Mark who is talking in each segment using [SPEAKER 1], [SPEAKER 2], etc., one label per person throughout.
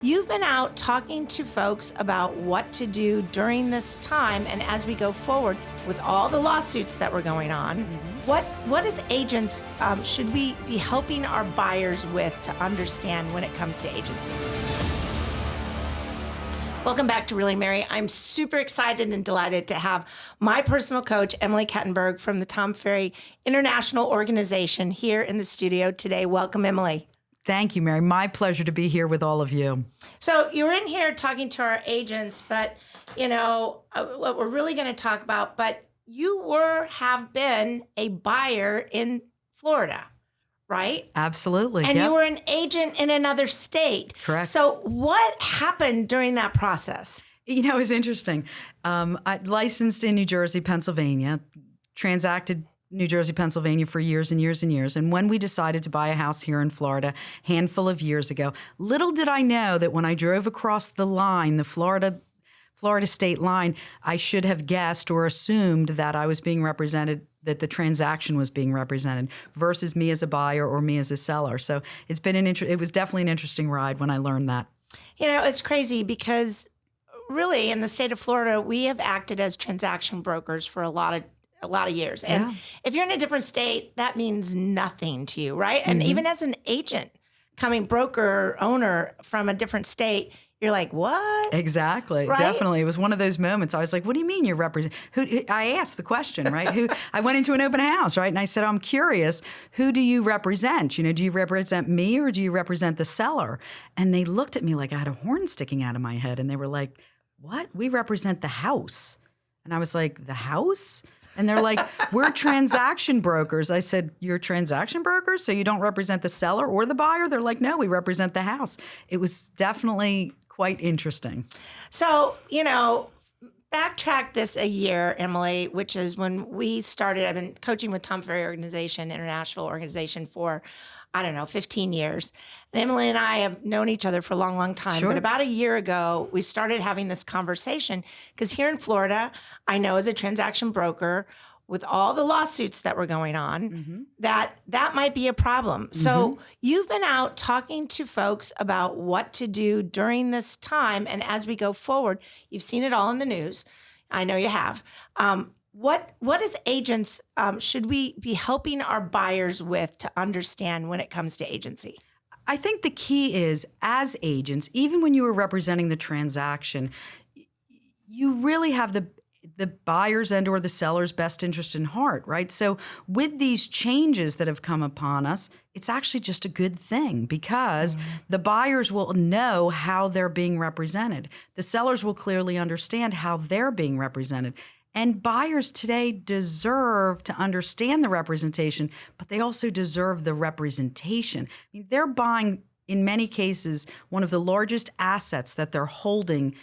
[SPEAKER 1] You've been out talking to folks about what to do during this time and as we go forward with all the lawsuits that were going on. What as agents should we be helping our buyers with to understand when it comes to agency? Welcome back to Really Mary. I'm super excited and delighted to have my personal coach, Emily Kettenburg from the Tom Ferry International Organization here in the studio today. Welcome, Emily.
[SPEAKER 2] Thank you, Mary. My pleasure to be here with all of you.
[SPEAKER 1] So you're in here talking to our agents, but what we're really going to talk about, but you have been a buyer in Florida, right?
[SPEAKER 2] Absolutely.
[SPEAKER 1] And
[SPEAKER 2] yep.
[SPEAKER 1] you were an agent in another state.
[SPEAKER 2] Correct.
[SPEAKER 1] So what happened during that process?
[SPEAKER 2] You know, it's interesting. I licensed in New Jersey, Pennsylvania, transacted New Jersey, Pennsylvania for years and years and years. And when we decided to buy a house here in Florida, handful of years ago, little did I know that when I drove across the line, the Florida state line, I should have guessed or assumed that I was being represented, that the transaction was being represented versus me as a buyer or me as a seller. So it was definitely an interesting ride when I learned that.
[SPEAKER 1] You know, it's crazy because really in the state of Florida, we have acted as transaction brokers for a lot of years. And if you're in a different state, that means nothing to you, right? And even as an agent broker, owner from a different state, you're like, what?
[SPEAKER 2] Exactly.
[SPEAKER 1] Right?
[SPEAKER 2] Definitely. It was one of those moments. I was like, what do you mean you represent? I asked the question, right? I went into an open house, right? And I said, I'm curious, who do you represent? You know, do you represent me or do you represent the seller? And they looked at me like I had a horn sticking out of my head. And they were like, what? We represent the house. And I was like, the house? And they're like, we're transaction brokers. I said, you're transaction brokers? So you don't represent the seller or the buyer? They're like, no, we represent the house. It was definitely quite interesting.
[SPEAKER 1] So, backtrack this a year, Emily, which is when we started. I've been coaching with Tom Ferry International Organization for 15 years. And Emily and I have known each other for a long, long time.
[SPEAKER 2] Sure.
[SPEAKER 1] But about a year ago, we started having this conversation because here in Florida, I know as a transaction broker, with all the lawsuits that were going on, that might be a problem. So you've been out talking to folks about what to do during this time. And as we go forward, you've seen it all in the news. I know you have. What as agents should we be helping our buyers with to understand when it comes to agency?
[SPEAKER 2] I think the key is, as agents, even when you are representing the transaction, you really have the buyer's and or the seller's best interest in heart, right? So with these changes that have come upon us, it's actually just a good thing because the buyers will know how they're being represented. The sellers will clearly understand how they're being represented. And buyers today deserve to understand the representation, but they also deserve the representation. I mean, they're buying, in many cases, one of the largest assets that they're holding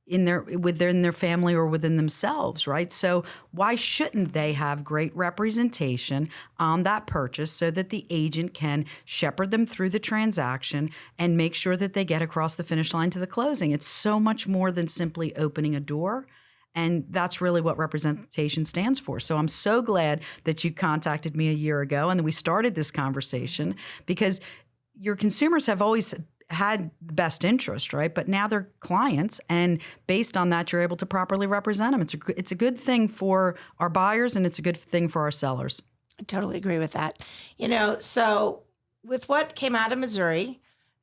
[SPEAKER 2] within their family or within themselves, right? So why shouldn't they have great representation on that purchase so that the agent can shepherd them through the transaction and make sure that they get across the finish line to the closing? It's so much more than simply opening a door. And that's really what representation stands for. So I'm so glad that you contacted me a year ago and we started this conversation because your consumers have always had the best interest, right? But now they're clients, and based on that, you're able to properly represent them. It's a good thing for our buyers, and it's a good thing for our sellers.
[SPEAKER 1] I totally agree with that. So with what came out of Missouri,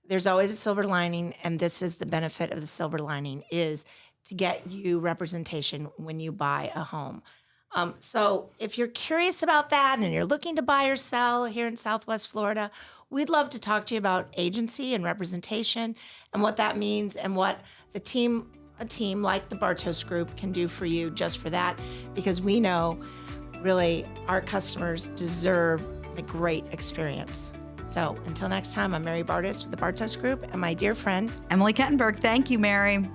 [SPEAKER 1] there's always a silver lining, and this is the benefit of the silver lining, is to get you representation when you buy a home. So if you're curious about that and you're looking to buy or sell here in Southwest Florida, we'd love to talk to you about agency and representation and what that means and what a team like the Bartos Group can do for you just for that, because we know really our customers deserve a great experience. So until next time, I'm Mary Bartos with the Bartos Group and my dear friend,
[SPEAKER 2] Emily Kettenburg. Thank you, Mary.